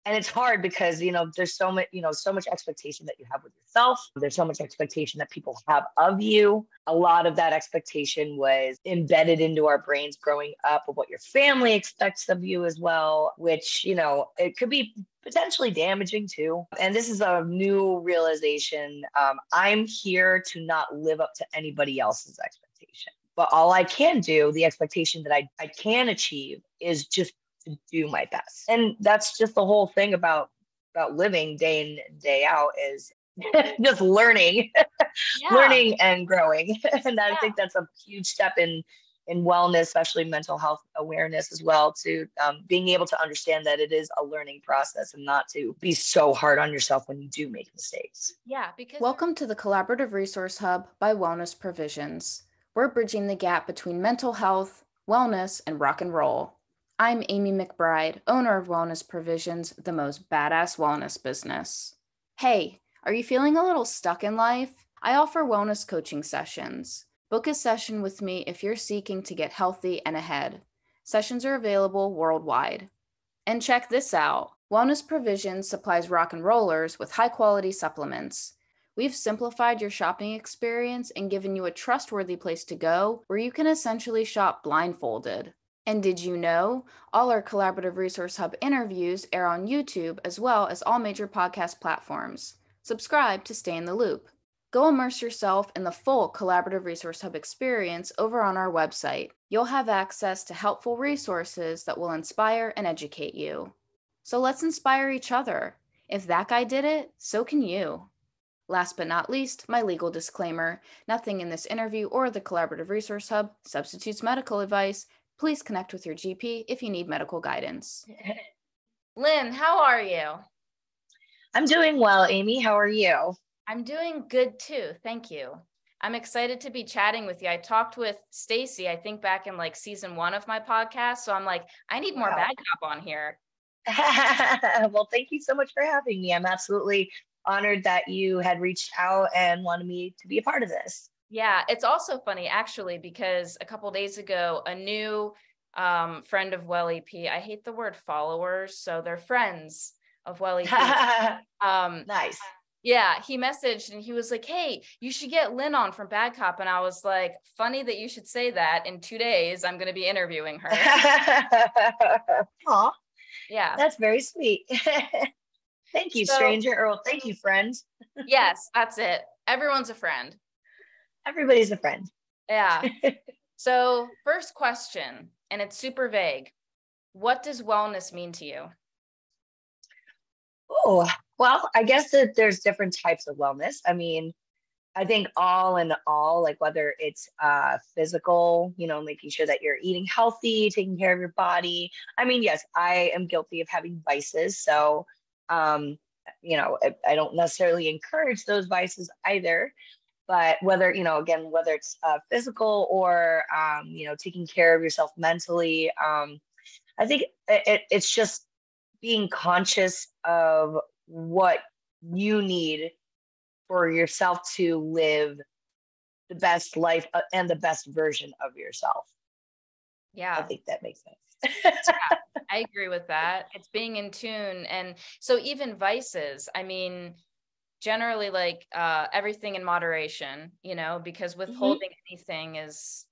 And it's hard because, there's so much, so much expectation that you have with yourself. There's so much expectation that people have of you. A lot of that expectation was embedded into our brains growing up of what your family expects of you as well, which, it could be potentially damaging too. And this is a new realization. I'm here to not live up to anybody else's expectation. But all I can do, the expectation that I can achieve is just to do my best. And that's just the whole thing about living day in and day out is just learning, learning and growing. And I think that's a huge step in wellness, especially mental health awareness as well, to being able to understand that it is a learning process and not to be so hard on yourself when you do make mistakes. Yeah, because welcome to the Collaborative Resource Hub by Wellness Provisions. We're bridging the gap between mental health, wellness, and rock and roll. I'm Amy McBride, owner of Wellness Provisions, the most badass wellness business. Hey, are you feeling a little stuck in life? I offer wellness coaching sessions. Book a session with me if you're seeking to get healthy and ahead. Sessions are available worldwide. And check this out. Wellness Provisions supplies rock and rollers with high-quality supplements. We've simplified your shopping experience and given you a trustworthy place to go where you can essentially shop blindfolded. And did you know all our Collaborative Resource Hub interviews air on YouTube as well as all major podcast platforms? Subscribe to stay in the loop. Go immerse yourself in the full Collaborative Resource Hub experience over on our website. You'll have access to helpful resources that will inspire and educate you. So let's inspire each other. If that guy did it, so can you. Last but not least, my legal disclaimer. Nothing in this interview or the Collaborative Resource Hub substitutes medical advice. Please connect with your GP if you need medical guidance. Lynn, how are you? I'm doing well, Amy. How are you? I'm doing good too. Thank you. I'm excited to be chatting with you. I talked with Stacy, I think back in like season 1 of my podcast. So I'm like, I need more bad cop on here. Well, thank you so much for having me. I'm absolutely honored that you had reached out and wanted me to be a part of this. Yeah, it's also funny actually, because a couple days ago, a new friend of Well EP, I hate the word followers, so they're friends of Well EP. Nice. Yeah, he messaged and he was like, hey, you should get Lynn on from Bad Cop. And I was like, funny that you should say that. In 2 days, I'm going to be interviewing her. Aw, yeah. That's very sweet. Thank you, stranger. Or thank you, friend. Yes, that's it. Everyone's a friend. Everybody's a friend. Yeah. So first question, and it's super vague. What does wellness mean to you? Oh, well, I guess that there's different types of wellness. I mean, I think all in all, like whether it's physical, making sure that you're eating healthy, taking care of your body. I mean, yes, I am guilty of having vices. So, I don't necessarily encourage those vices either. But whether, again, whether it's physical or, taking care of yourself mentally, I think it's just being conscious of what you need for yourself to live the best life and the best version of yourself. Yeah. I think that makes sense. Yeah, I agree with that. It's being in tune. And so even vices, I mean, generally like everything in moderation, because withholding anything is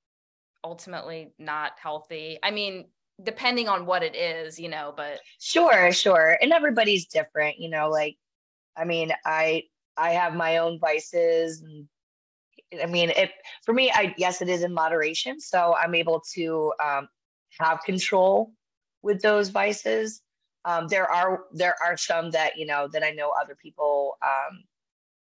ultimately not healthy. I mean, depending on what it is, but. Sure. And everybody's different, I mean, I have my own vices. And I mean, for me, yes, it is in moderation. So I'm able to have control with those vices. There are some that, that I know other people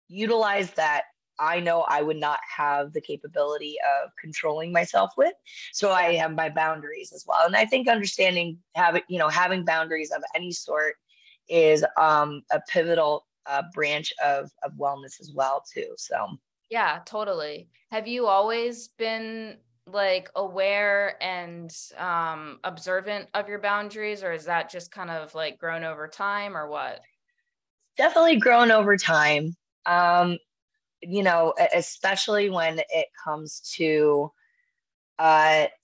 utilize that I know I would not have the capability of controlling myself with. So I have my boundaries as well. And I think having boundaries of any sort is a pivotal branch of wellness as well too. So yeah, totally. Have you always been like aware and observant of your boundaries, or is that just kind of like grown over time, or what? Definitely grown over time. Especially when it comes to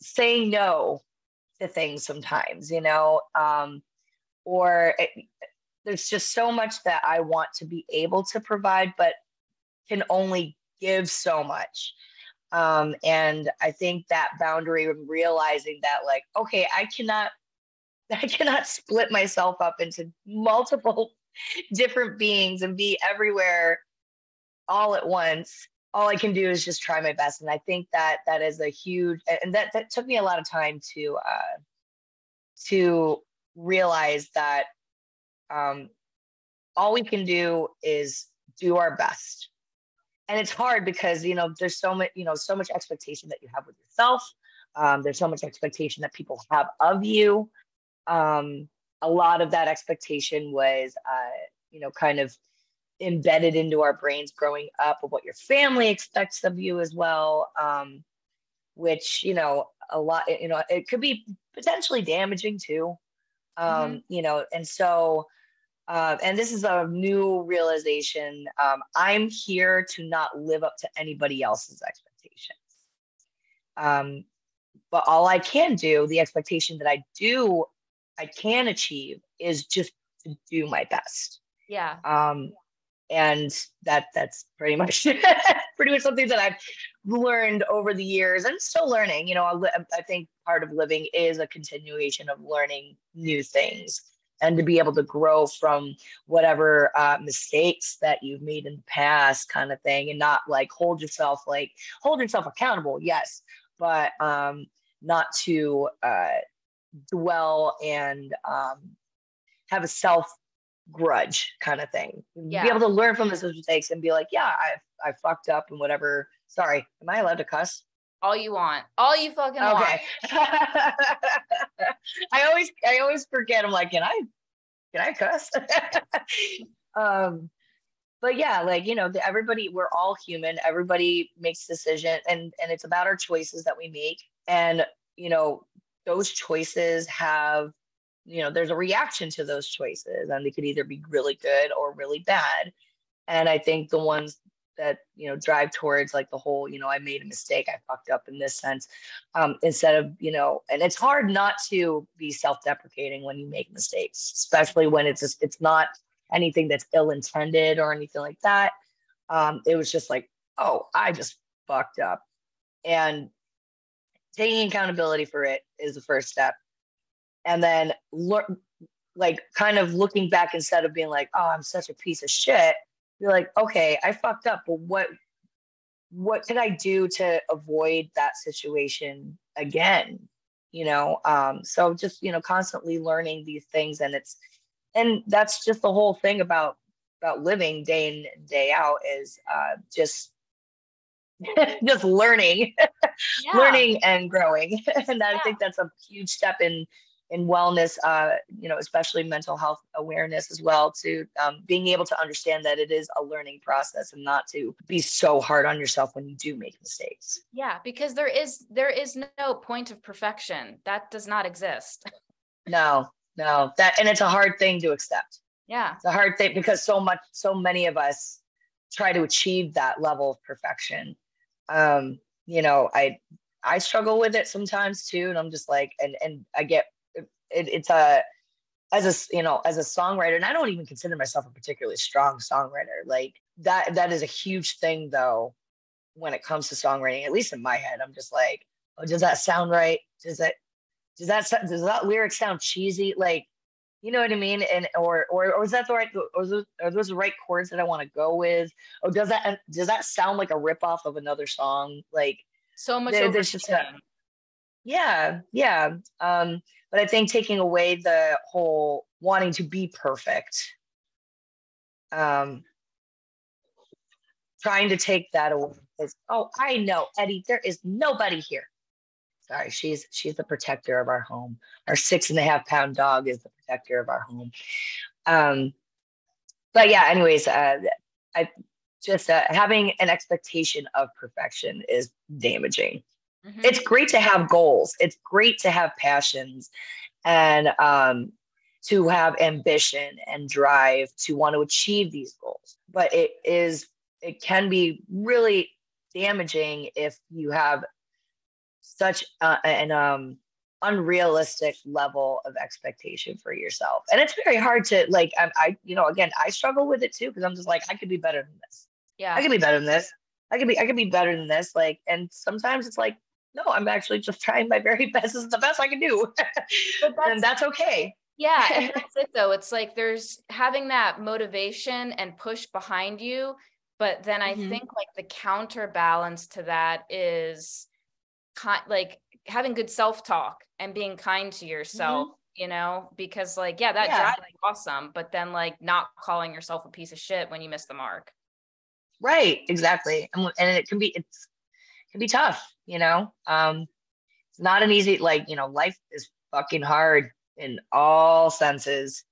saying no to things sometimes, or there's just so much that I want to be able to provide, but can only give so much. And I think that boundary of realizing that, like, okay, I cannot split myself up into multiple different beings and be everywhere all at once. All I can do is just try my best. And I think that that is a huge, and that took me a lot of time to realize that all we can do is do our best. And it's hard because, there's so much expectation that you have with yourself. There's so much expectation that people have of you. A lot of that expectation was, kind of embedded into our brains growing up of what your family expects of you as well. Which, a lot, it could be potentially damaging too. And so, and this is a new realization. I'm here to not live up to anybody else's expectations. But all I can do, the expectation that I can achieve is just to do my best. Yeah. And that's pretty much something that I've learned over the years and still learning. I think part of living is a continuation of learning new things and to be able to grow from whatever mistakes that you've made in the past, kind of thing, and not hold yourself accountable. Yes, but not to dwell and have a self grudge kind of thing. Yeah. Be able to learn from those mistakes and be like, yeah, I fucked up and whatever. Sorry, am I allowed to cuss? All you want. All you fucking want. Okay. I always forget. I'm like, can I cuss? But yeah, everybody, we're all human. Everybody makes decisions, and it's about our choices that we make. And, those choices have, there's a reaction to those choices, and they could either be really good or really bad. And I think the ones that, drive towards the whole, I made a mistake, I fucked up in this sense, instead of, and it's hard not to be self-deprecating when you make mistakes, especially when it's not anything that's ill-intended or anything like that. It was just like, oh, I just fucked up. And taking accountability for it is the first step. And then kind of looking back, instead of being like, oh, I'm such a piece of shit, you're like, okay, I fucked up, but what can I do to avoid that situation again? So just, constantly learning these things. And that's just the whole thing about living day in and day out is just just learning, learning and growing. And I think that's a huge step in wellness, especially mental health awareness as well, to being able to understand that it is a learning process and not to be so hard on yourself when you do make mistakes. Yeah, because there is no point of perfection. That does not exist. No, and it's a hard thing to accept. Yeah. It's a hard thing because so many of us try to achieve that level of perfection. I struggle with it sometimes too. And I'm just like, and I get it's as a songwriter, and I don't even consider myself a particularly strong songwriter. That is a huge thing though, when it comes to songwriting, at least in my head. I'm just like, oh, does that sound right? Does that lyric sound cheesy? You know what I mean? And or is that the right? Are those the right chords that I want to go with? Or does that sound like a ripoff of another song? So much. There's just yeah. But I think taking away the whole wanting to be perfect, trying to take that away is, oh, I know, Eddie, there is nobody here. Sorry, she's the protector of our home. Our 6.5-pound dog is the protector of our home. But yeah, anyways, I just having an expectation of perfection is damaging. Mm-hmm. It's great to have goals. It's great to have passions and to have ambition and drive to want to achieve these goals. But it can be really damaging if you have such an unrealistic level of expectation for yourself. And it's very hard to like, again, I struggle with it too, because I'm just like, I could be better than this. Yeah. I could be better than this. I could be better than this. Like, and sometimes it's like, no, I'm actually just trying my very best. This is the best I can do. And that's okay. Yeah. And that's it though. It's like there's having that motivation and push behind you. But then I think like the counterbalance to that is like having good self-talk and being kind to yourself, you know, because like, that drive is awesome, but then like not calling yourself a piece of shit when you miss the mark. Right. Exactly. And it can be tough, you know? It's not an easy, like, you know, life is fucking hard in all senses.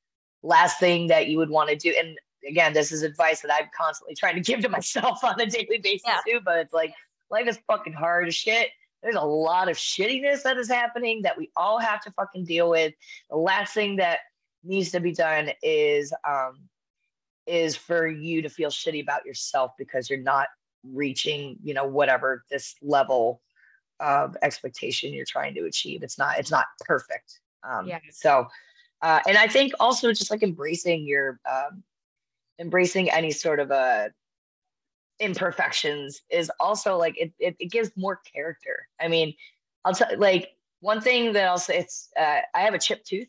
Last thing that you would want to do. And again, this is advice that I'm constantly trying to give to myself on a daily basis too, but it's like, life is fucking hard as shit. There's a lot of shittiness that is happening that we all have to fucking deal with. The last thing that needs to be done is for you to feel shitty about yourself because you're not reaching, you know, whatever this level of expectation you're trying to achieve. It's not perfect. So, and I think also just like embracing any sort of imperfections is also like, it gives more character. I mean, I'll tell like one thing that I'll say, it's, I have a chipped tooth.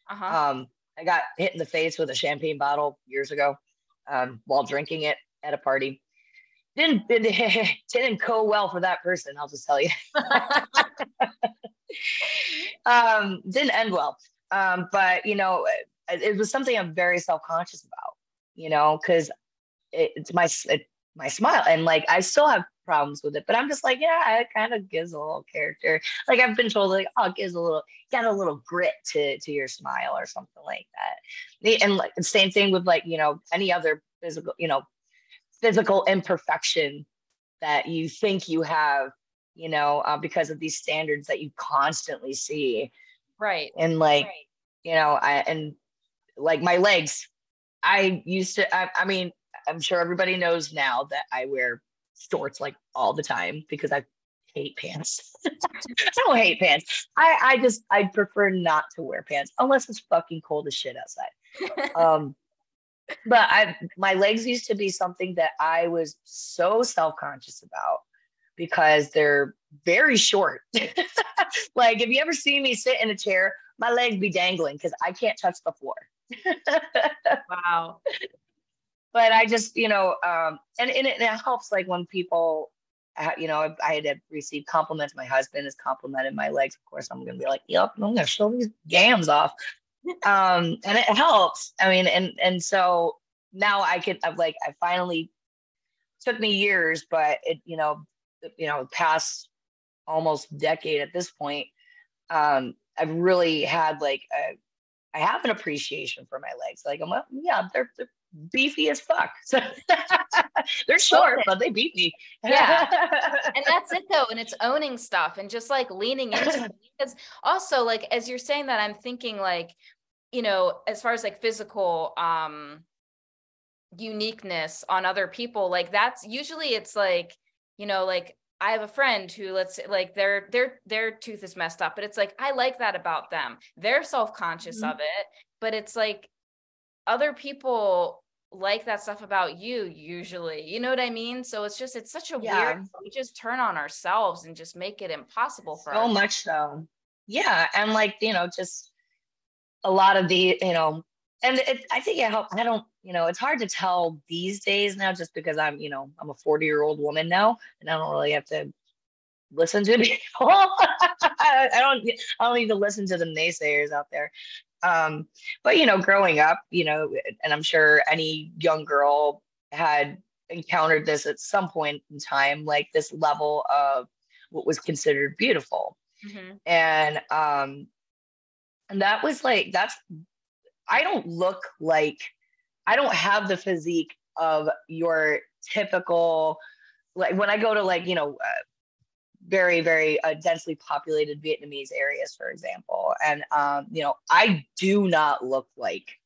I got hit in the face with a champagne bottle years ago, while drinking it at a party. Didn't go well for that person, I'll just tell you. Didn't end well. But you know, it was something I'm very self-conscious about, you know, because it's my smile, and like I still have problems with it, but I'm just like, yeah, it kind of gives a little character. Like I've been told, like, oh, it gives got a little grit to your smile or something like that. And like the same thing with like, you know, any other physical imperfection that you think you have, you know, because of these standards that you constantly see. Right. And like, you know, and like my legs, I used to, I mean, I'm sure everybody knows now that I wear shorts like all the time because I hate pants. I don't hate pants. I prefer not to wear pants unless it's fucking cold as shit outside. But my legs used to be something that I was so self-conscious about because they're very short. Like if you ever see me sit in a chair, my legs be dangling because I can't touch the floor. Wow. But I just, you know, and it helps like when people, you know, I had to receive compliments. My husband has complimented my legs. Of course, I'm going to be like, yep, I'm going to show these gams off. And it helps. I mean, and so now I finally, took me years, but it, you know, past almost decade at this point, I've really had like, I have an appreciation for my legs. Like, they're beefy as fuck. So they're short, but they beat me. Yeah. And that's it though. And it's owning stuff and just like leaning into it. Because also like, as you're saying that, I'm thinking like, you know, as far as like physical, uniqueness on other people, like that's usually it's like, you know, like I have a friend who, let's say, like their tooth is messed up, but it's like, I like that about them. They're self-conscious of it, but it's like other people like that stuff about you usually, you know what I mean? So it's such a weird, we just turn on ourselves and just make it impossible for us. So much so. Yeah. And like, you know, just a lot of the, you know, and I think it helps. I don't, you know, it's hard to tell these days now just because I'm a 40-year-old woman now and I don't really have to listen to people. I don't need to listen to the naysayers out there. But, you know, growing up, you know, and I'm sure any young girl had encountered this at some point in time, like this level of what was considered beautiful. And that was like, I don't have the physique of your typical, like when I go to like, you know, very, very densely populated Vietnamese areas, for example. And, you know, I do not look like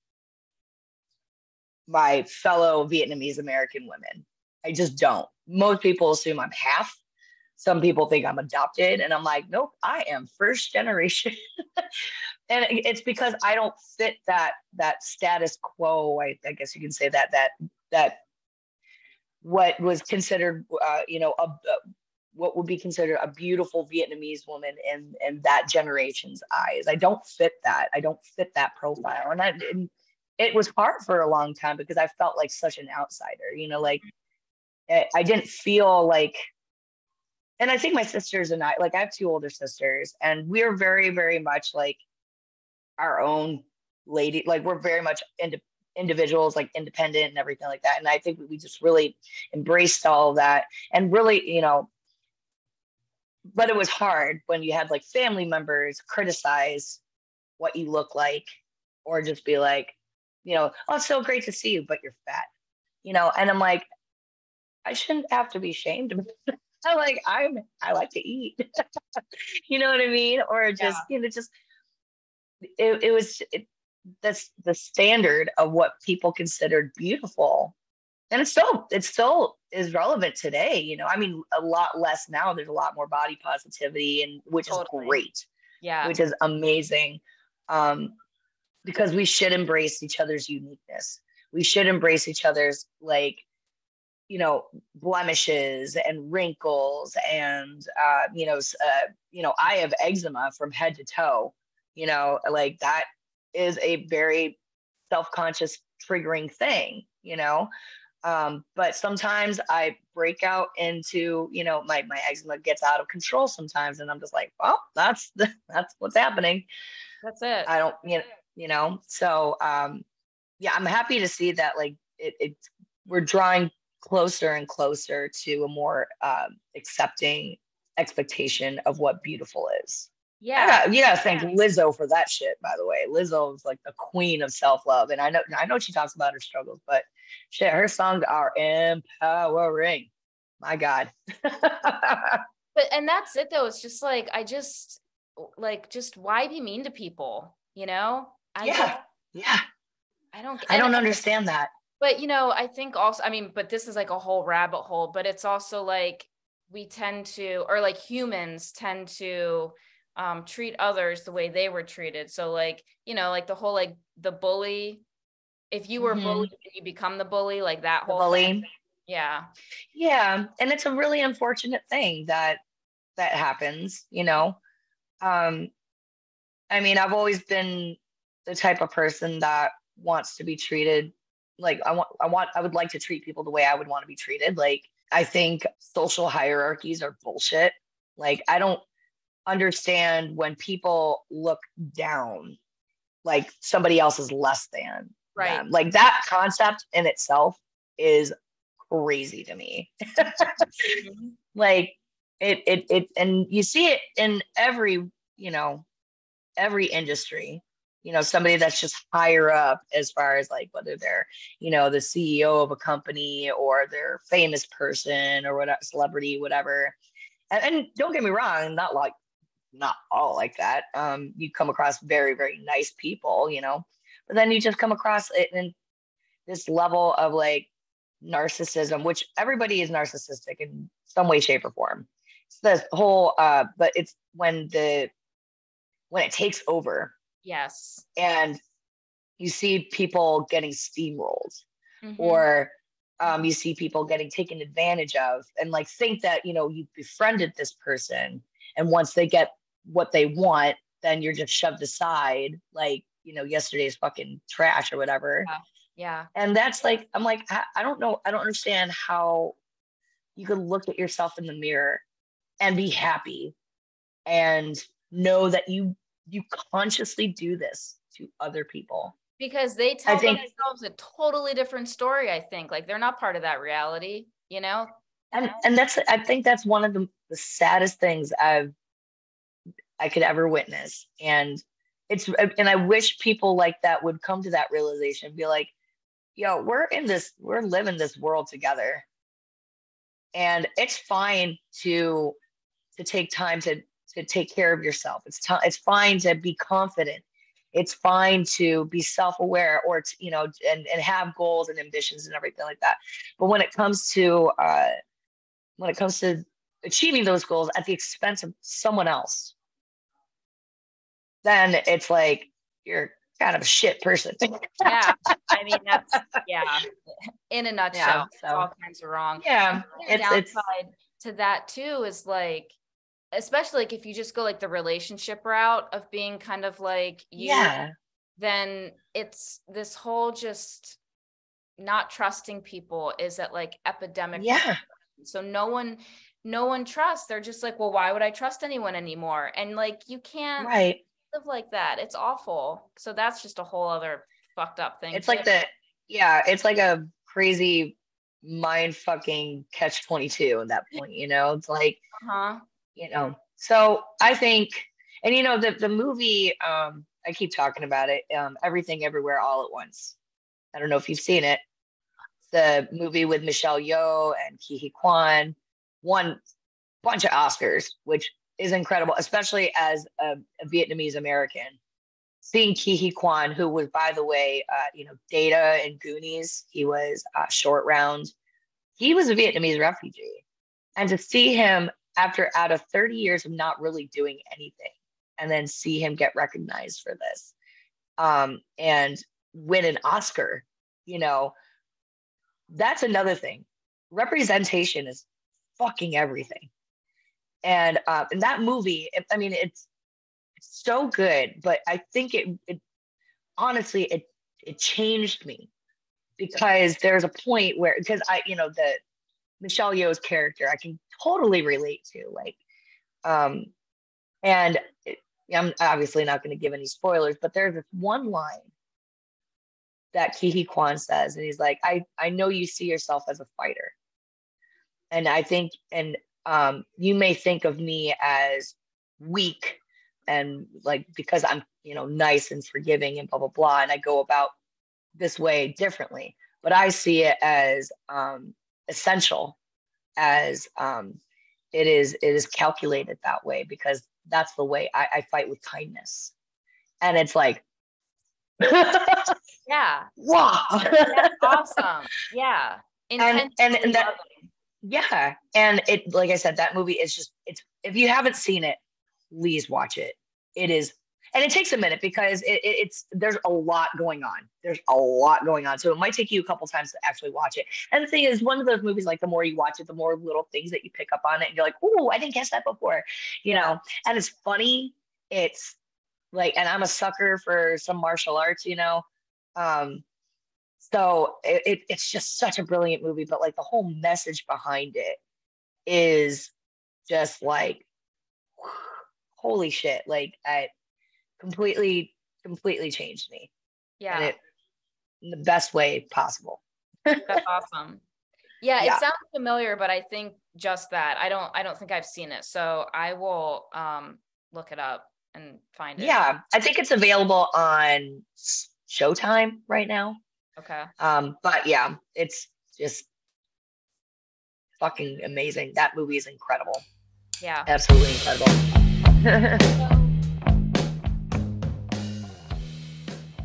my fellow Vietnamese American women. I just don't. Most people assume I'm half. some people think I'm adopted, and I'm like, nope, I am first generation. And it's because I don't fit that status quo. I guess you can say that what was considered, what would be considered a beautiful Vietnamese woman in that generation's eyes. I don't fit that. I don't fit that profile, and it was hard for a long time because I felt like such an outsider. Like I didn't feel like. And I think my sisters and I have two older sisters, and we're very, very much like our own lady. Like we're very much individuals, like independent and everything like that. And I think we just really embraced all of that, and really, but it was hard when you had like family members criticize what you look like, or just be like, oh, it's so great to see you, but you're fat, and I'm like, I shouldn't have to be ashamed of it. I like to eat. You know what I mean? Or just, just that's the standard of what people considered beautiful. And it still is relevant today. I mean, a lot less now. There's a lot more body positivity, and which is great. Yeah. Which is amazing. Because we should embrace each other's uniqueness. We should embrace each other's blemishes and wrinkles, and I have eczema from head to toe. Like that is a very self-conscious triggering thing. But sometimes I break out into, my eczema gets out of control sometimes, and I'm just like, well, that's what's happening. That's it. I don't, So yeah, I'm happy to see that we're drawing closer and closer to a more accepting expectation of what beautiful is. Yeah. You gotta thank Lizzo for that shit, by the way. Lizzo is like the queen of self-love. And I know she talks about her struggles, but shit, her songs are empowering. My God. And that's it though. It's just like, just why be mean to people? I don't understand that. But, I think also, but this is like a whole rabbit hole, but it's also like we tend to, or like humans tend to treat others the way they were treated. So like, like the whole, like the bully, if you were bullied and you become the bully, like that whole bully thing. Yeah. Yeah. And it's a really unfortunate thing that happens, I've always been the type of person that wants to be treated like I would like to treat people the way I would want to be treated. Like, I think social hierarchies are bullshit. Like, I don't understand when people look down, like somebody else is less than them. Like, that concept in itself is crazy to me. Like it, and you see it in every industry. Somebody that's just higher up, as far as like whether they're, the CEO of a company, or they're a famous person, or whatever, celebrity, whatever. And don't get me wrong, not all like that. You come across very, very nice people, but then you just come across it in this level of like narcissism, which everybody is narcissistic in some way, shape, or form. It's this whole, but it's when it takes over. Yes. And you see people getting steamrolled, or you see people getting taken advantage of, and like think that, you befriended this person, and once they get what they want, then you're just shoved aside, like, yesterday's fucking trash or whatever. Yeah. And that's like, I'm like, I don't know. I don't understand how you could look at yourself in the mirror and be happy and know that you consciously do this to other people, because they tell themselves a totally different story. I think like they're not part of that reality, and that's, I think that's one of the saddest things I could ever witness. And I wish people like that would come to that realization, be like, yo, we're living this world together, and it's fine to take time to take care of yourself. It's fine to be confident. It's fine to be self-aware, or to, and have goals and ambitions and everything like that. But when it comes to achieving those goals at the expense of someone else, then it's like you're kind of a shit person. Yeah. I mean, that's, yeah, in a nutshell, Yeah, it's so all kinds of wrong. yeah, The it's downside to that too is like, especially like if you just go like the relationship route of being kind of like you, yeah, then it's this whole just not trusting people is at like epidemic. yeah, So no one trusts. They're just like, well, why would I trust anyone anymore? And like, you can't right. live like that. It's awful. So that's just a whole other fucked up thing It's too. like it's like a crazy mind fucking catch 22 at that point, It's like, Uh-huh. So I think, and the movie, I keep talking about it, Everything Everywhere All at Once. I don't know if you've seen it. The movie with Michelle Yeoh and Ki Kwan won bunch of Oscars, which is incredible, especially as a Vietnamese American. Seeing Ki Kwan, who was, by the way, Data and Goonies, he was Short Round. He was a Vietnamese refugee. And to see him out of 30 years of not really doing anything, and then see him get recognized for this, and win an Oscar, that's another thing. Representation is fucking everything. And in that movie, it's so good, but I think it honestly, it changed me, because there's a point where, because the Michelle Yeoh's character, I can totally relate to, like, and I'm obviously not going to give any spoilers, but there's this one line that Ki Kwan says, and he's like, I know you see yourself as a fighter. And I think, and you may think of me as weak, and like, because I'm, nice and forgiving and blah, blah, blah. And I go about this way differently, but I see it as essential, as it is calculated that way, because that's the way I fight, with kindness. And it's like, Yeah. wow. That's awesome. Yeah. And that, yeah. And it, like I said, that movie is just, it's, if you haven't seen it, please watch it. It is, and it takes a minute, because there's a lot going on. There's a lot going on. So it might take you a couple times to actually watch it. And the thing is, one of those movies, like, the more you watch it, the more little things that you pick up on it. And you're like, oh, I didn't catch that before, and it's funny. It's like, and I'm a sucker for some martial arts, so it's just such a brilliant movie, but like the whole message behind it is just like, holy shit. Like, I completely changed me. Yeah. And it, in the best way possible. That's awesome. Yeah, Yeah. it sounds familiar, but I think just that. I don't think I've seen it. So I will look it up and find it. Yeah, I think it's available on Showtime right now. Okay. But yeah, it's just fucking amazing. That movie is incredible. Yeah. Absolutely incredible.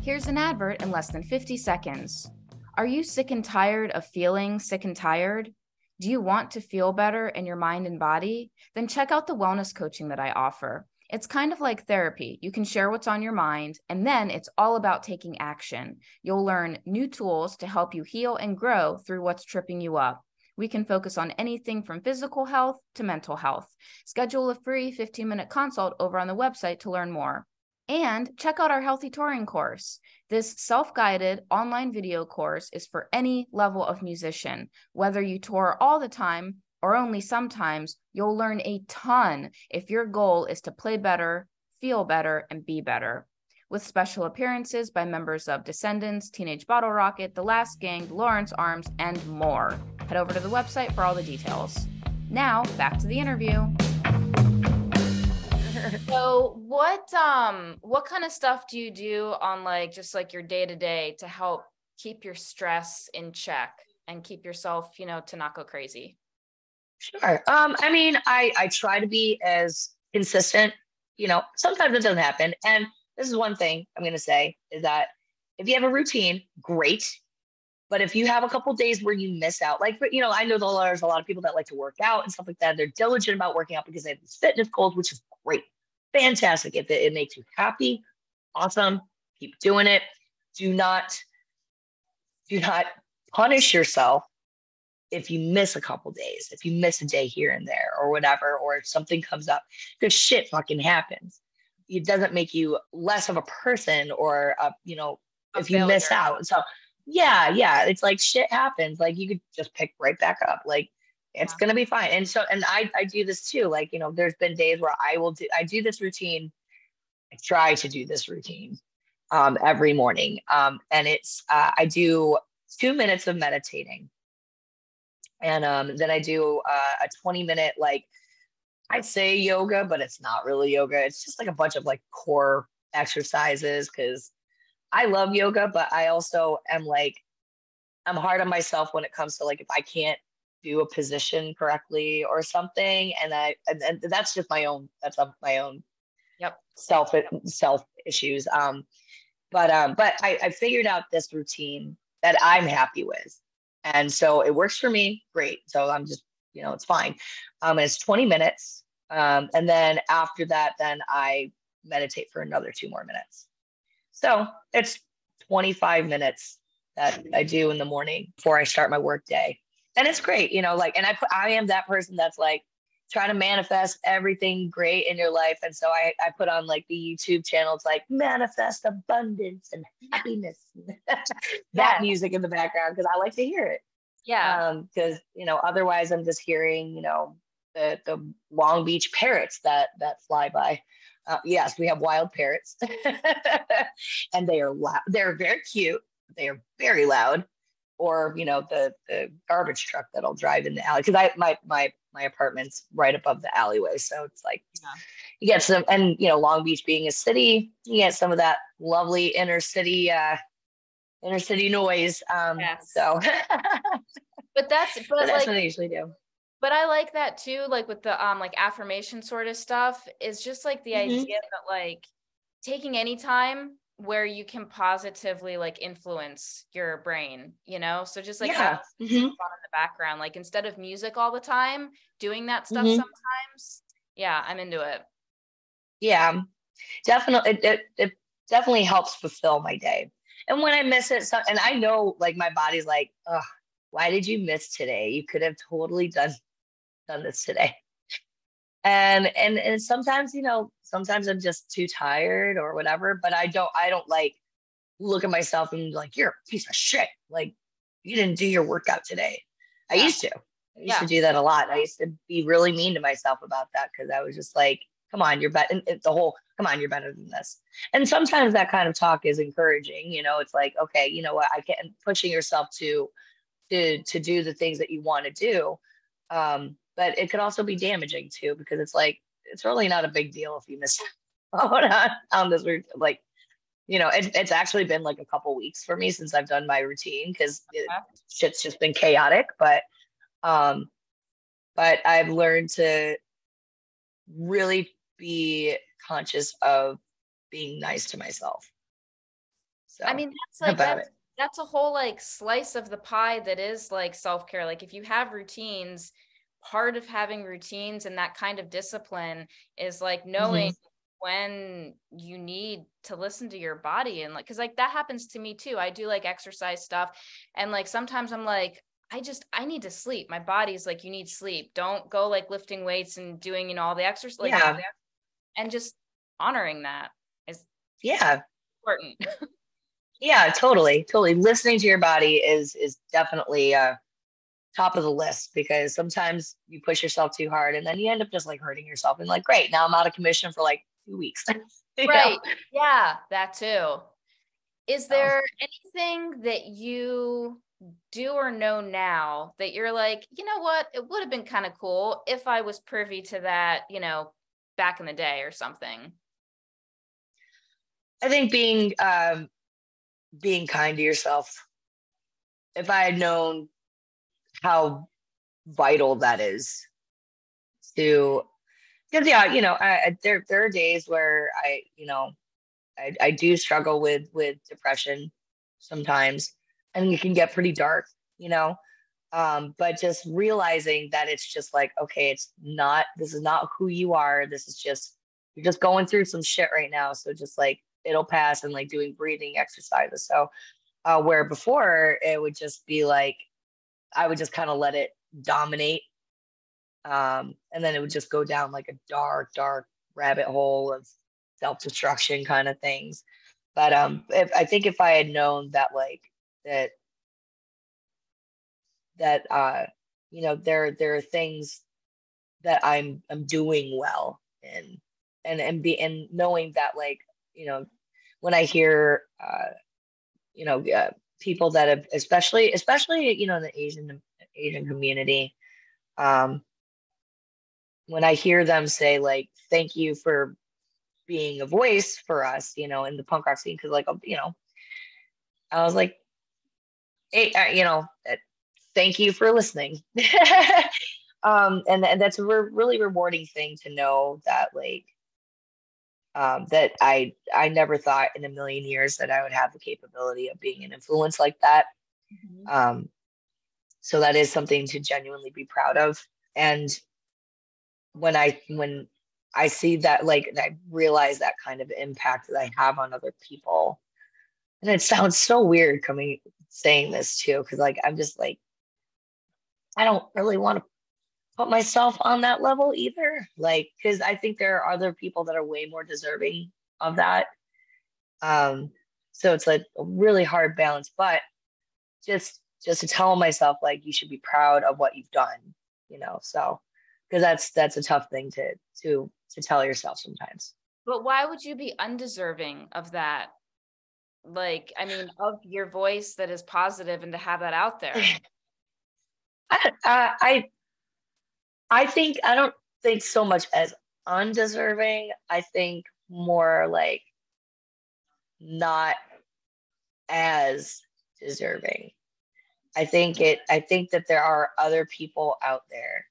Here's an advert in less than 50 seconds. Are you sick and tired of feeling sick and tired? Do you want to feel better in your mind and body? Then check out the wellness coaching that I offer. It's kind of like therapy. You can share what's on your mind, and then it's all about taking action. You'll learn new tools to help you heal and grow through what's tripping you up. We can focus on anything from physical health to mental health. Schedule a free 15-minute consult over on the website to learn more. And check out our Healthy Touring course. This self-guided online video course is for any level of musician. Whether you tour all the time or only sometimes, you'll learn a ton if your goal is to play better, feel better, and be better. With special appearances by members of Descendants, Teenage Bottle Rocket, The Last Gang, Lawrence Arms, and more. Head over to the website for all the details. Now, back to the interview. So what kind of stuff do you do on like just like your day-to-day to help keep your stress in check and keep yourself, to not go crazy? Sure. I try to be as consistent, sometimes it doesn't happen. And this is one thing I'm going to say, is that if you have a routine, great. But if you have a couple days where you miss out, like, you know, I know there's a lot of people that like to work out and stuff like that. They're diligent about working out because they have these fitness goals, which is great. Fantastic. If it makes you happy, awesome. Keep doing it. Do not punish yourself if you miss a couple days, if you miss a day here and there or whatever, or if something comes up, because shit fucking happens. It doesn't make you less of a person or, you know, if you miss out. So yeah. It's like shit happens. Like you could just pick right back up. Like it's going to be fine. And so, and I do this too. Like, you know, there's been days where I do this routine. I try to do this routine every morning. And it's, I do 2 minutes of meditating. And then I do a 20-minute, like I say yoga, but it's not really yoga. It's just like a bunch of like core exercises because I love yoga, but I also am like, I'm hard on myself when it comes to like, if I can't do a position correctly or something. And that's just my own, my own self issues. But I figured out this routine that I'm happy with. And so it works for me. Great. So I'm just, you know, it's fine. And it's 20 minutes. And then after that, then I meditate for another 2 more minutes. So it's 25 minutes that I do in the morning before I start my work day. And it's great, you know, like, and I am that person that's like trying to manifest everything great in your life. And so I put on like the YouTube channels, like manifest abundance and happiness, that music in the background, because I like to hear it. Yeah. Because, you know, otherwise I'm just hearing, you know, the Long Beach parrots that fly by. Yes, we have wild parrots and they are loud. They're very cute. They are very loud. Or, you know, the garbage truck that'll drive in the alley. Because my apartment's right above the alleyway. So it's like, you get some, and, you know, Long Beach being a city, you get some of that lovely inner city noise. So, but that's like, what I usually do. But I like that too, like with the like affirmation sort of stuff, is just like the idea that like taking any time where you can positively like influence your brain, you know? So just like having fun in the background, like instead of music all the time, doing that stuff sometimes. Yeah, I'm into it. Yeah, definitely. It definitely helps fulfill my day. And when I miss it, and I know like my body's like, ugh, why did you miss today? You could have totally done this today. And sometimes, you know, sometimes I'm just too tired or whatever, but I don't like look at myself and like, you're a piece of shit. Like you didn't do your workout today. I used to do that a lot. I used to be really mean to myself about that because I was just like, come on, you're better. Come on, you're better than this. And sometimes that kind of talk is encouraging. You know, it's like, okay, you know what, I can't, pushing yourself to do the things that you want to do. But it could also be damaging too, because it's like, it's really not a big deal if you miss out on this route. Like, you know, it's actually been like a couple weeks for me since I've done my routine because shit's just been chaotic. But I've learned to really be conscious of being nice to myself. So I mean, that's a whole like slice of the pie that is like self-care. Like if you have routines, part of having routines and that kind of discipline is like knowing when you need to listen to your body. And like, cause like that happens to me too. I do like exercise stuff. And like, sometimes I'm like, I need to sleep. My body's like, you need sleep. Don't go like lifting weights and doing, you know, all the exercise, like, and just honoring that is important. Yeah, totally. Listening to your body is definitely top of the list, because sometimes you push yourself too hard and then you end up just like hurting yourself and like, great, now I'm out of commission for like 2 weeks. Right. Yeah, that too. Is there anything that you do or know now that you're like, you know what, it would have been kind of cool if I was privy to that, you know, back in the day or something? I think being kind to yourself. If I had known how vital that is to, because you know, there are days where I do struggle with depression sometimes. and it can get pretty dark, you know. But just realizing that it's just like, okay, this is not who you are. This is just, you're just going through some shit right now. So just like, it'll pass, and like doing breathing exercises. So, where before it would just be like, I would just kind of let it dominate. And then it would just go down like a dark, dark rabbit hole of self-destruction kind of things. But I think if I had known that, like, that there are things that I'm doing well, and knowing that, like, when I hear people that have, especially in the Asian community, um when I hear them say, like, thank you for being a voice for us, in the punk rock scene, because, like, I was like, hey, thank you for listening. And that's a really rewarding thing to know, that, like, that I never thought in a million years that I would have the capability of being an influence like that. Mm-hmm. So that is something to genuinely be proud of. And when I see that, like, and I realize that kind of impact that I have on other people, and it sounds so weird saying this too, because, like, I'm just like, I don't really want to put myself on that level either, like, because I think there are other people that are way more deserving of that. So it's like a really hard balance, but just to tell myself, like, you should be proud of what you've done, so, because that's a tough thing to tell yourself sometimes. But why would you be undeserving of that? Like, I mean, of your voice that is positive, and to have that out there. I don't think so much as undeserving. I think more like not as deserving. I think that there are other people out there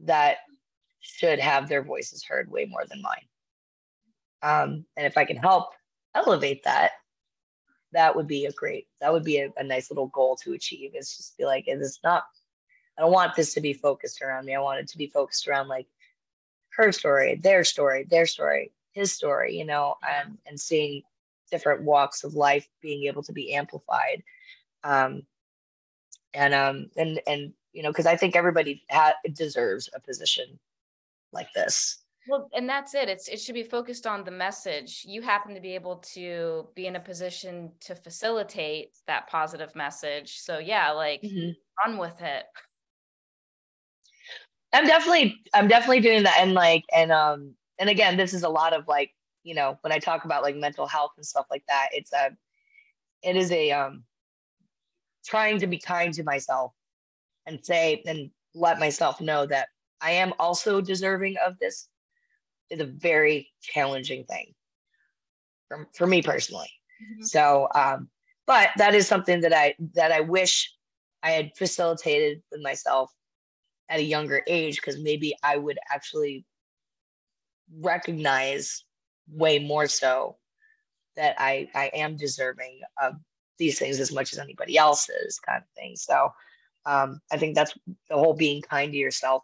that should have their voices heard way more than mine. And if I can help elevate that, that would be a nice little goal to achieve. It's just be like, I don't want this to be focused around me. I want it to be focused around, like, her story, their story, his story, and seeing different walks of life being able to be amplified. And because I think everybody deserves a position like this. Well, and that's it. It should be focused on the message. You happen to be able to be in a position to facilitate that positive message. So yeah, like, run with it. I'm definitely doing that. And, like, and again, this is a lot of, like, when I talk about, like, mental health and stuff like that, it is trying to be kind to myself and let myself know that I am also deserving of this is a very challenging thing for me personally. Mm-hmm. So, but that is something that I wish I had facilitated with myself at a younger age, because maybe I would actually recognize way more so that I am deserving of these things as much as anybody else is, kind of thing. So I think that's the whole being kind to yourself.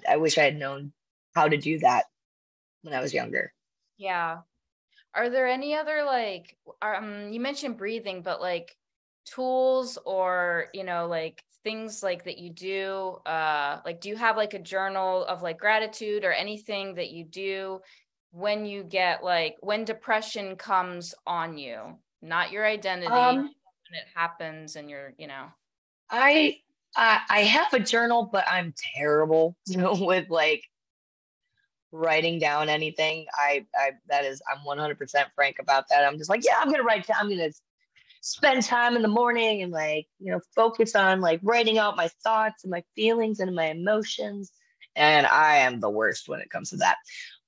I wish I had known how to do that when I was younger. Yeah. Are there any other, like, you mentioned breathing, but, like, tools or, like, things like that you do, like, do you have, like, a journal of, like, gratitude, or anything that you do when you get, like, when depression comes on you, not your identity, when it happens and you're, I have a journal, but I'm terrible, with, like, writing down anything. I'm 100% frank about that. I'm just like, yeah, I'm gonna spend time in the morning and, like, focus on, like, writing out my thoughts and my feelings and my emotions. And I am the worst when it comes to that.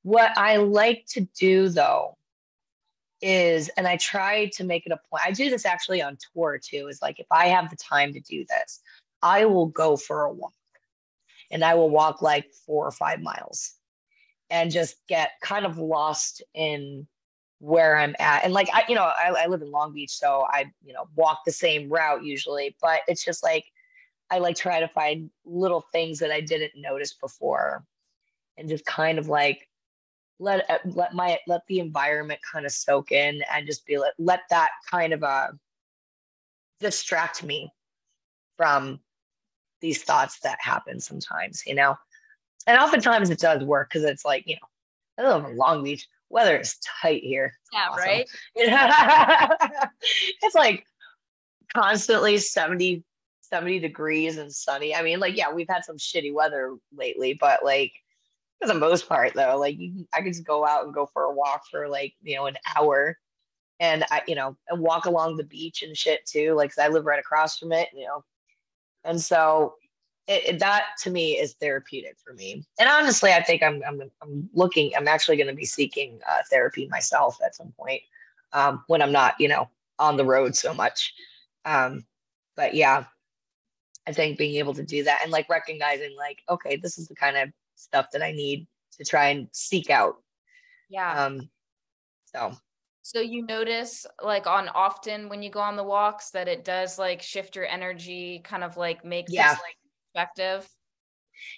What I like to do, though, is, and I try to make it a point, I do this actually on tour too, is, like, if I have the time to do this, I will go for a walk, and I will walk like 4 or 5 miles and just get kind of lost in where I'm at. And like, I live in Long Beach, so I, walk the same route usually, but it's just like, I like try to find little things that I didn't notice before and just kind of like let the environment kind of soak in and just be let that kind of distract me from these thoughts that happen sometimes, and oftentimes it does work because it's like, I live in Long Beach. Weather is tight here. Yeah, Awesome. right. It's like constantly 70 degrees and sunny. I mean, like, yeah, we've had some shitty weather lately, but like for the most part though, like I could just go out and go for a walk for like, an hour, and and walk along the beach and shit too. Like, 'cause I live right across from it, and so that to me is therapeutic for me. And honestly, I think I'm actually going to be seeking therapy myself at some point, when I'm not, on the road so much. But yeah, I think being able to do that and like recognizing like, okay, this is the kind of stuff that I need to try and seek out. Yeah. So you notice like on often when you go on the walks that it does like shift your energy, kind of like make things like perspective.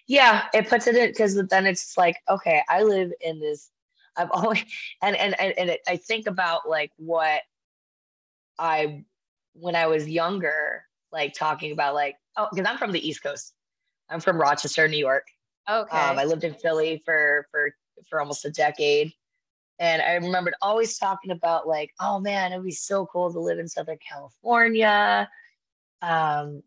Yeah, it puts it in, because then it's like, okay, I live in this. I've always I think about like what when I was younger, like talking about like, oh, because I'm from the East Coast. I'm from Rochester, New York. Okay. I lived in Philly for almost a decade. And I remembered always talking about like, oh man, it'd be so cool to live in Southern California. And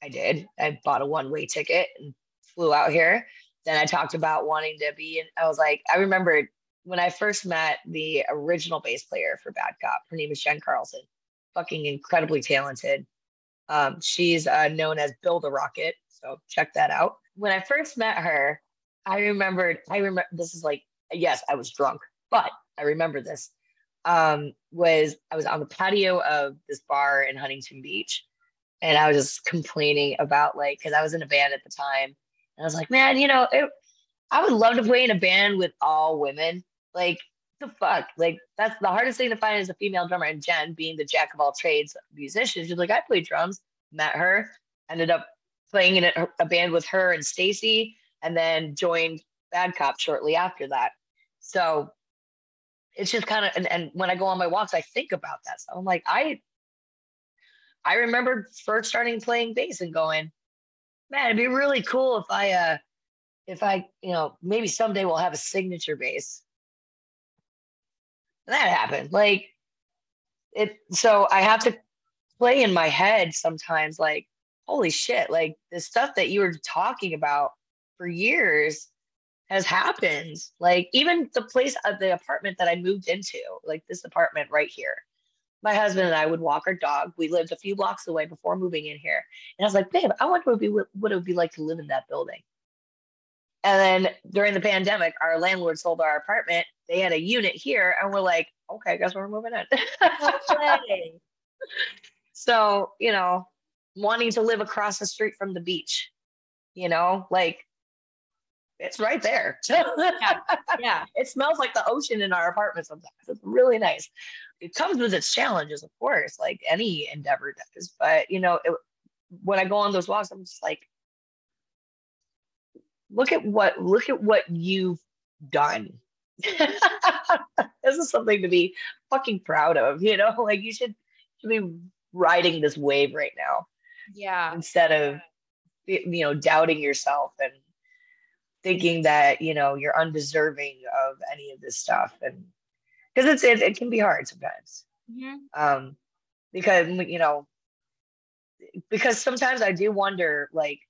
I did. I bought a one-way ticket and flew out here. Then I talked about wanting to be, and I was like, I remembered when I first met the original bass player for Bad Cop. Her name is Jen Carlson, fucking incredibly talented. She's known as Bill the Rocket, so check that out. When I first met her, I remember this is like, yes, I was drunk, but I remember this. I was on the patio of this bar in Huntington Beach, and I was just complaining about like, because I was in a band at the time, and I was like, man, I would love to play in a band with all women. Like, the fuck, like that's the hardest thing to find as a female drummer. And Jen, being the jack of all trades musician, she's like, I played drums. Met her, ended up playing in a band with her and Stacy, and then joined Bad Cop shortly after that. So it's just kind of, and when I go on my walks, I think about that. So I'm like, I remember first starting playing bass and going, man, it'd be really cool if I, maybe someday we'll have a signature bass. And that happened. Like so I have to play in my head sometimes, like, holy shit, like the stuff that you were talking about for years has happened. Like, even the apartment that I moved into, like this apartment right here, my husband and I would walk our dog. We lived a few blocks away before moving in here. And I was like, babe, I wonder what it would be like to live in that building. And then during the pandemic, our landlord sold our apartment. They had a unit here, and we're like, okay, I guess we're moving in. Okay. So, wanting to live across the street from the beach, like it's right there. Yeah. It smells like the ocean in our apartment sometimes. It's really nice. It comes with its challenges, of course, like any endeavor does. But, when I go on those walks, I'm just like, look at what you've done. This is something to be fucking proud of, like you should be riding this wave right now. Yeah. Instead of, doubting yourself and thinking that, you're undeserving of any of this stuff. And because it can be hard sometimes. Mm-hmm. Because sometimes I do wonder, like,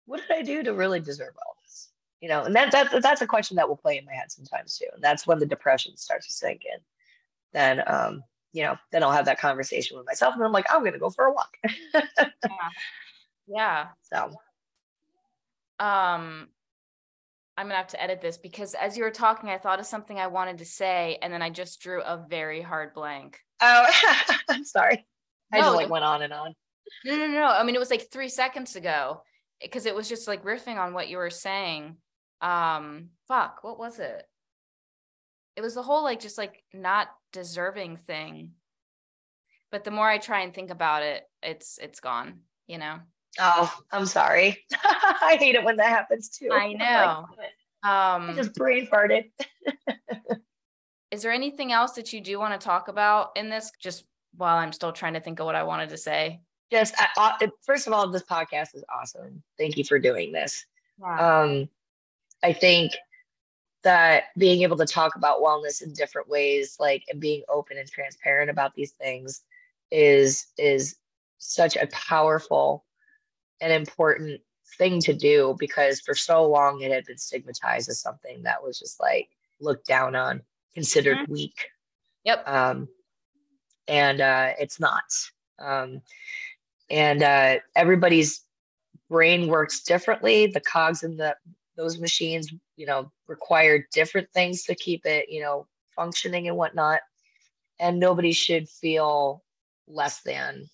what did I do to really deserve all this? And that's a question that will play in my head sometimes too. And that's when the depression starts to sink in. Then, then I'll have that conversation with myself, and I'm like, I'm going to go for a walk. Yeah. So, I'm gonna have to edit this because as you were talking, I thought of something I wanted to say, and then I just drew a very hard blank. Oh, I'm sorry. I No, just went on and on. No. I mean, it was like 3 seconds ago because it was just like riffing on what you were saying. Fuck, what was it? it was the whole like just like not deserving thing. But the more I try and think about it, it's gone, you know? Oh, I'm sorry. I hate it when that happens too. I know. I just brain farted. Is there anything else that you do want to talk about in this, just while I'm still trying to think of what I wanted to say? Just first of all, this podcast is awesome. Thank you for doing this. Yeah. I think that being able to talk about wellness in different ways, like, and being open and transparent about these things is such a powerful and important thing to do, because for so long it had been stigmatized as something that was just like looked down on, considered weak. Yep. And it's not. And everybody's brain works differently. The cogs in those machines, require different things to keep it, functioning and whatnot. And nobody should feel less than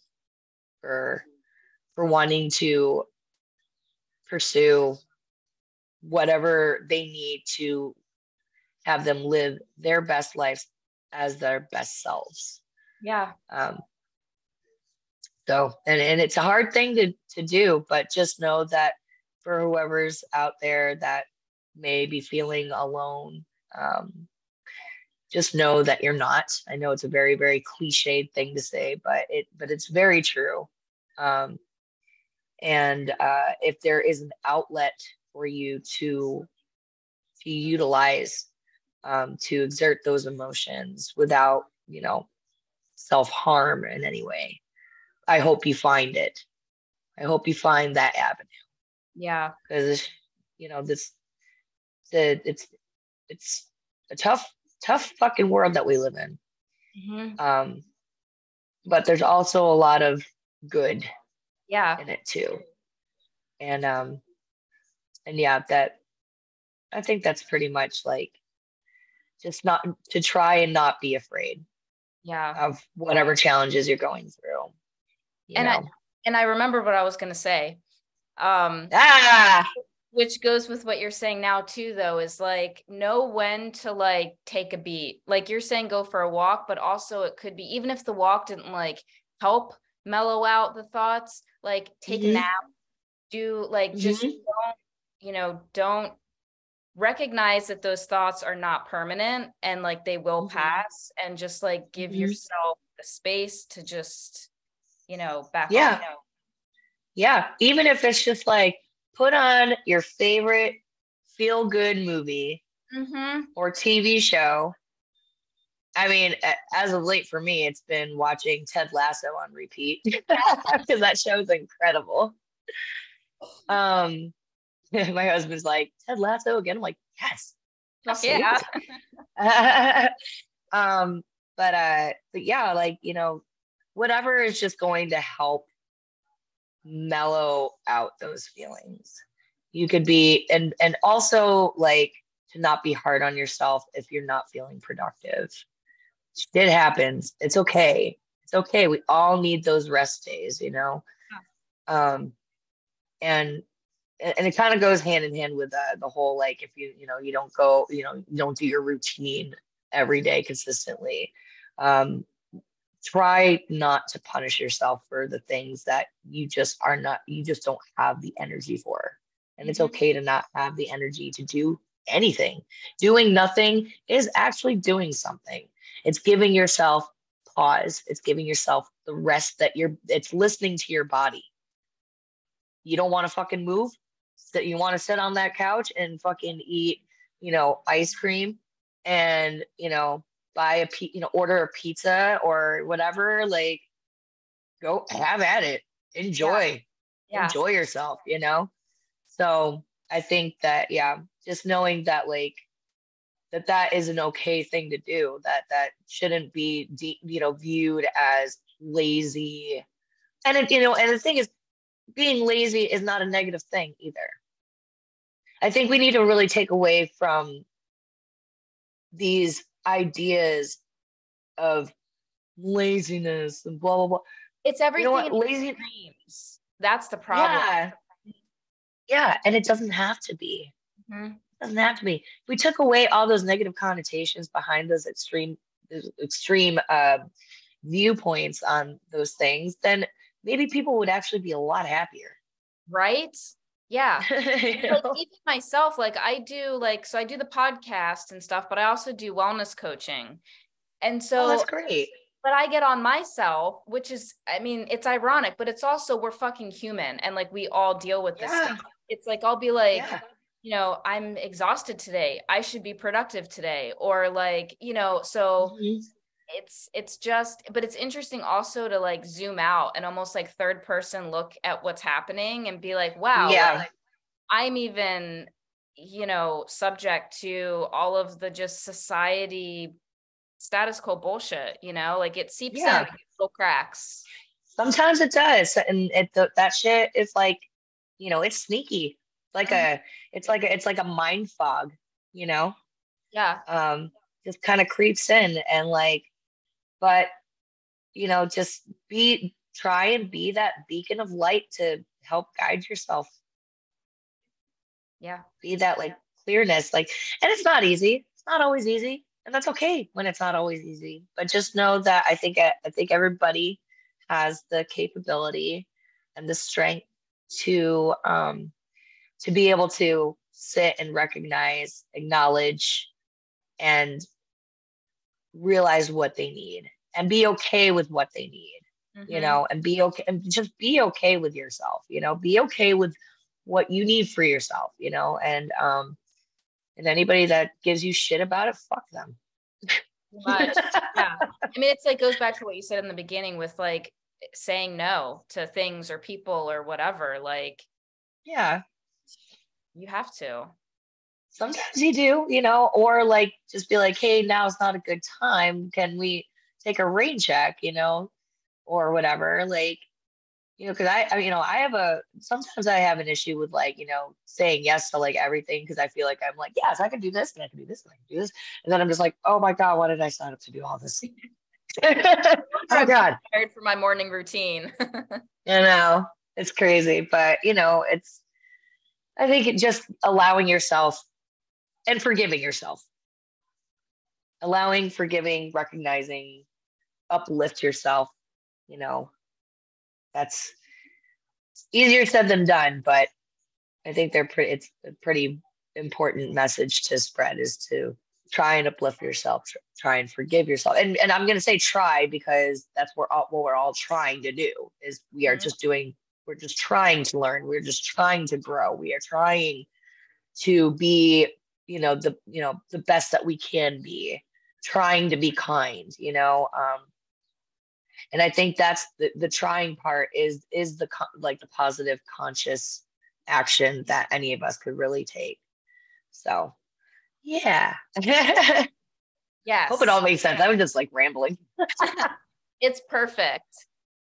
for wanting to pursue whatever they need to have them live their best life as their best selves. Yeah. So, and it's a hard thing to do, but just know that for whoever's out there that may be feeling alone, just know that you're not. I know it's a very, very cliched thing to say, but it's very true. And if there is an outlet for you to utilize, to exert those emotions without, self-harm in any way, I hope you find it. I hope you find that avenue. Yeah. Because, it's a tough fucking world that we live in. Mm-hmm. But there's also a lot of good in it too. And yeah, that I think that's pretty much like just not to try and not be afraid of whatever challenges you're going through. And I remember what I was going to say. Which goes with what you're saying now too, though, is like, know when to like take a beat. Like you're saying, go for a walk, but also it could be, even if the walk didn't like help mellow out the thoughts, like take a nap, do like, just don't recognize that those thoughts are not permanent and like they will pass, and just like give yourself the space to just, back off. Yeah. Even if it's just like, put on your favorite feel-good movie or TV show. I mean, as of late for me, it's been watching Ted Lasso on repeat because that show's incredible. My husband's like, Ted Lasso again? I'm like, yes. Yeah. But yeah, like, whatever is just going to help mellow out those feelings. You could be, and also like to not be hard on yourself if you're not feeling productive. It happens. It's okay. It's okay. We all need those rest days, and it kind of goes hand in hand with the whole, like, if you don't go, you don't do your routine every day consistently. Try not to punish yourself for the things that you just don't have the energy for. And it's okay to not have the energy to do anything. Doing nothing is actually doing something. It's giving yourself pause. It's giving yourself the rest that it's listening to your body. You don't want to fucking move. So you want to sit on that couch and fucking eat, ice cream and, buy order a pizza or whatever, like, go have at it. Enjoy yourself, So I think that, just knowing that, like, that is an okay thing to do, that shouldn't be, viewed as lazy. And and the thing is, being lazy is not a negative thing either. I think we need to really take away from these ideas of laziness and blah blah blah. It's everything. Lazy dreams. That's the problem. Yeah, and it doesn't have to be. Doesn't have to be. If we took away all those negative connotations behind those extreme viewpoints on those things, then maybe people would actually be a lot happier. Right? Yeah. You Like know? even myself, like I do the podcast and stuff, but I also do wellness coaching. And so Oh, that's great. but I get on myself, which is, I mean, it's ironic, but it's also, we're fucking human. And like, we all deal with this stuff. It's like, I'll be like, I'm exhausted today. I should be productive today. Or like, so it's just, but it's interesting also to like zoom out and almost like third person look at what's happening and be like, wow, like, I'm even, subject to all of the just society status quo bullshit, like it seeps in little cracks. Sometimes it does. And that shit is like, it's sneaky. It's like a mind fog, Yeah. Just kind of creeps in and like, but just try and be that beacon of light to help guide yourself. Yeah. Be that like clearness, like, and it's not easy. It's not always easy. And that's okay when it's not always easy. But just know that I think everybody has the capability and the strength to be able to sit and recognize, acknowledge, and realize what they need and be okay with what they need, and be okay and just be okay with yourself, be okay with what you need for yourself, and anybody that gives you shit about it, fuck them. Much. Yeah. I mean, it's like goes back to what you said in the beginning with like saying no to things or people or whatever. Like, yeah, you have to. Sometimes you do, or like just be like, hey, now is not a good time. Can we take a rain check, or whatever? Like, because sometimes I have an issue with like, saying yes to like everything because I feel like I'm like, yes, I can do this and I can do this and I can do this. And then I'm just like, oh my God, why did I sign up to do all this? Oh God. Tired for my morning routine. It's crazy, but I think it just allowing yourself and forgiving yourself, forgiving, recognizing, uplift yourself, that's easier said than done, but I think it's a pretty important message to spread is to try and uplift yourself, try and forgive yourself. And I'm going to say try because that's what we're all trying to do is we're just trying to learn. We're just trying to grow. We are trying to be, the best that we can be, trying to be kind, and I think that's the trying part is the positive conscious action that any of us could really take. So, yeah. Yes. Hope it all makes sense. I was just like rambling. It's perfect.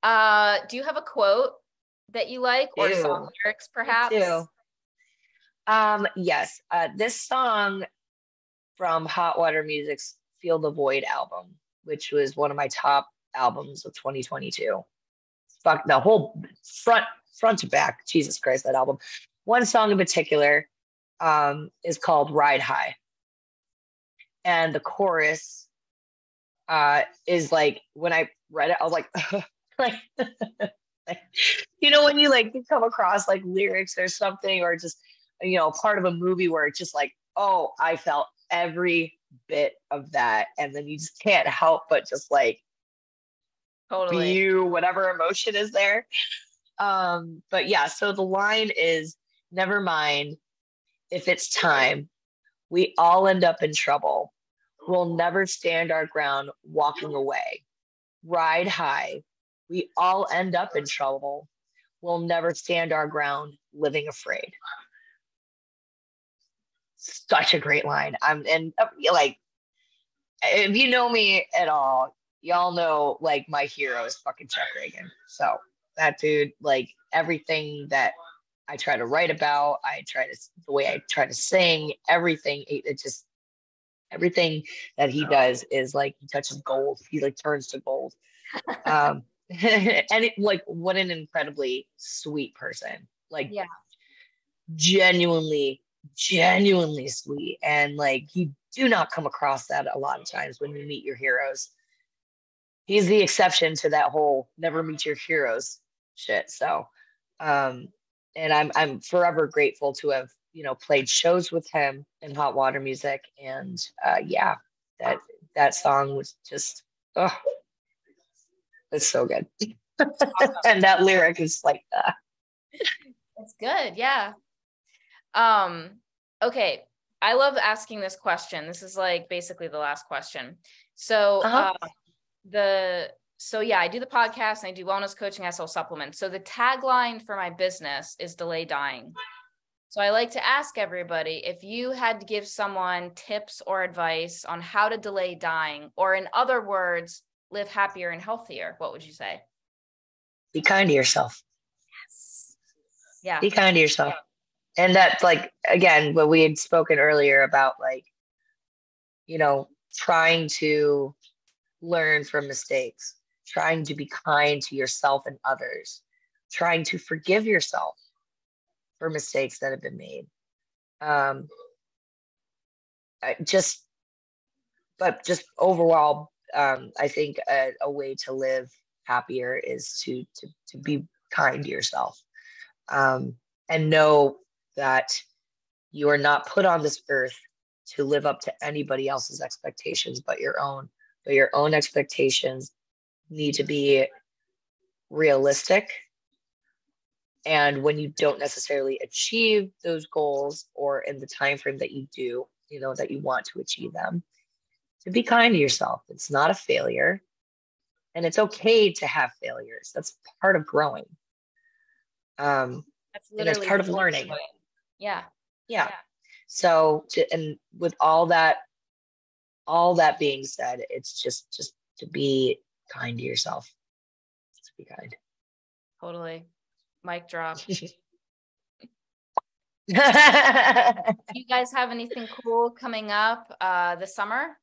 Do you have a quote that you like or song lyrics perhaps? Yes. This song from Hot Water Music's Feel the Void album, which was one of my top albums of 2022. Fuck the whole front to back. Jesus Christ, that album. One song in particular is called Ride High. And the chorus is like, when I read it, I was like, like, when you like you come across like lyrics or something, or just, part of a movie where it's just like, oh, I felt every bit of that. And then you just can't help but just like, totally view whatever emotion is there. But yeah, so the line is, never mind if it's time, we all end up in trouble. We'll never stand our ground walking away. Ride high, we all end up in trouble. We'll never stand our ground living afraid. Such a great line. Like, if you know me at all, y'all know like my hero is fucking Chuck Reagan. So that dude, like everything that I try to write about, the way I try to sing, everything, everything that he does is like, he touches gold. He like turns to gold. And like, what an incredibly sweet person. Like, genuinely genuinely sweet. And like, you do not come across that a lot of times when you meet your heroes. He's the exception to that whole never meet your heroes shit. So, and I'm forever grateful to have, played shows with him in Hot Water Music. And yeah, that song was just, oh, it's so good. Awesome. And that lyric is like that. It's good. Yeah. Okay. I love asking this question. This is like basically the last question. So, I do the podcast and I do wellness coaching. I sell supplements. So the tagline for my business is delay dying. So I like to ask everybody, if you had to give someone tips or advice on how to delay dying, or in other words, live happier and healthier, what would you say? Be kind to yourself. Yes. Yeah. Be kind to yourself. Yeah. And that's like, again, what we had spoken earlier about, like, trying to learn from mistakes, trying to be kind to yourself and others, trying to forgive yourself for mistakes that have been made. Just overall, I think a way to live happier is to be kind to yourself, and know that you are not put on this earth to live up to anybody else's expectations but your own. But your own expectations need to be realistic. And when you don't necessarily achieve those goals, or in the time frame that you do, that you want to achieve them, to be kind to yourself. It's not a failure. And it's okay to have failures. That's part of growing. That's literally, and it's part of learning. Yeah. So, and with all that being said, it's just to be kind to yourself. Just be kind. Totally. Mic drop. You guys have anything cool coming up this summer?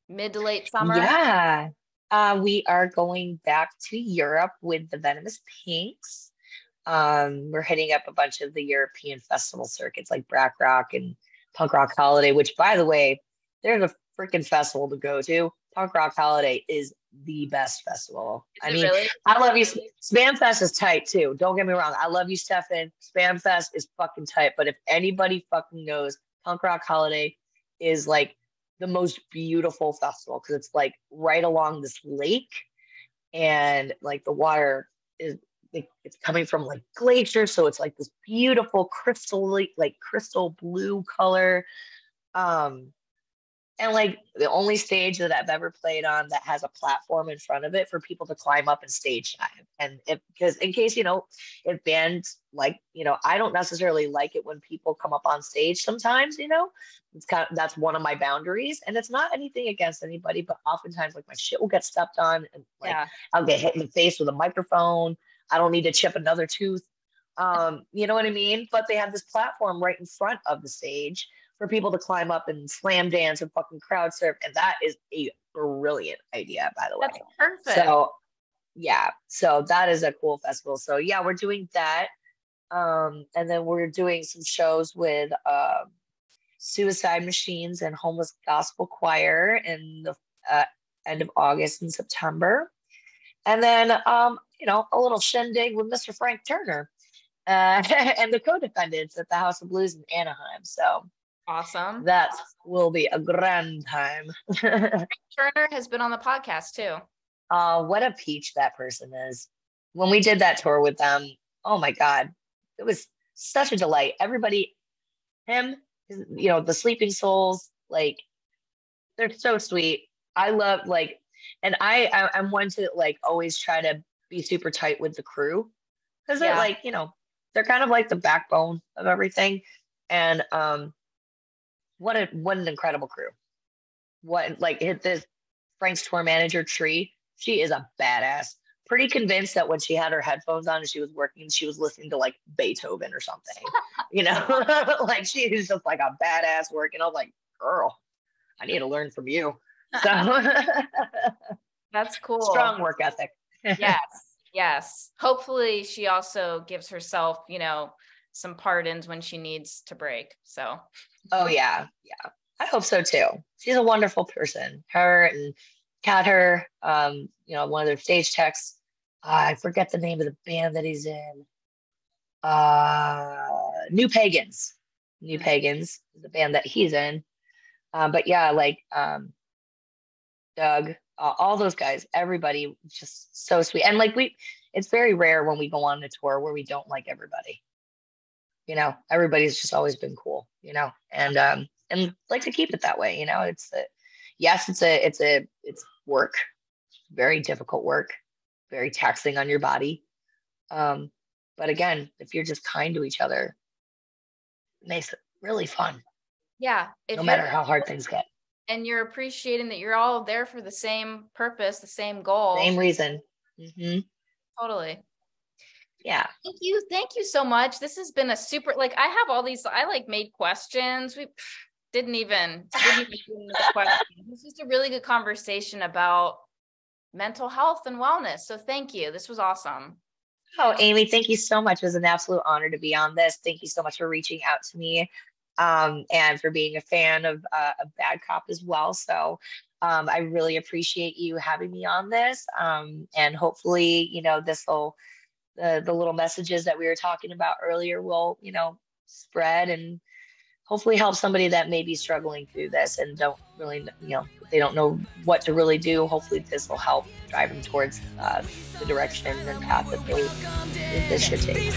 Mid to late summer? Yeah. We are going back to Europe with the Venomous Pinks. We're hitting up a bunch of the European festival circuits like Brack Rock and Punk Rock Holiday, which, by the way, there's a freaking festival to go to. Punk Rock Holiday is the best festival. Really? I love you. Spam Fest is tight too. Don't get me wrong. I love you, Stefan. Spam Fest is fucking tight. But if anybody fucking knows, Punk Rock Holiday is like the most beautiful festival, because it's like right along this lake, and like the water is it's coming from like glacier, so it's like this beautiful crystal blue color. And like the only stage that I've ever played on that has a platform in front of it for people to climb up and stage dive. And because in case, if bands like, I don't necessarily like it when people come up on stage sometimes, that's one of my boundaries. And it's not anything against anybody, but oftentimes like my shit will get stepped on, and like I'll get hit in the face with a microphone. I don't need to chip another tooth. You know what I mean? But they have this platform right in front of the stage for people to climb up and slam dance and fucking crowd surf. And that is a brilliant idea, by the way. That's perfect. So yeah, so that is a cool festival. So yeah, we're doing that. And then we're doing some shows with Suicide Machines and Homeless Gospel Choir in the end of August and September. And then, a little shindig with Mr. Frank Turner and the Co-Defendants at the House of Blues in Anaheim. So awesome. That will be a grand time. Frank Turner has been on the podcast too. What a peach that person is. When we did that tour with them, oh my God, it was such a delight. Everybody, him, the Sleeping Souls, like, they're so sweet. I love, like, and I'm one to like always try to be super tight with the crew, because they're like, they're kind of like the backbone of everything. And what an incredible crew. This Frank's tour manager, Tree, she is a badass. Pretty convinced that when she had her headphones on and she was working, she was listening to like Beethoven or something, like she is just like a badass working. I was like, girl, I need to learn from you. So that's cool. Strong work ethic. Yes. Hopefully she also gives herself, some pardons when she needs to break. So. Oh yeah. Yeah. I hope so too. She's a wonderful person. Her and Kat, one of their stage techs. I forget the name of the band that he's in. New Pagans. New Pagans is the band that he's in. But yeah, Doug, all those guys, everybody just so sweet. And it's very rare when we go on a tour where we don't like everybody. Everybody's just always been cool, and like to keep it that way. It's work, very difficult work, very taxing on your body. But again, if you're just kind to each other, it makes it really fun. Yeah. No matter how hard things get. And you're appreciating that you're all there for the same purpose, the same goal. Same reason. Mm-hmm. Totally. Yeah. Thank you so much. This has been a super, I have all these, I made questions. We didn't even do the questions. This was a really good conversation about mental health and wellness. So thank you. This was awesome. Oh, Amy, thank you so much. It was an absolute honor to be on this. Thank you so much for reaching out to me, and for being a fan of Bad Cop as well. So I really appreciate you having me on this. And hopefully, the little messages that we were talking about earlier will, spread and hopefully help somebody that may be struggling through this and don't really, they don't know what to really do. Hopefully this will help drive them towards the direction and path that they should take.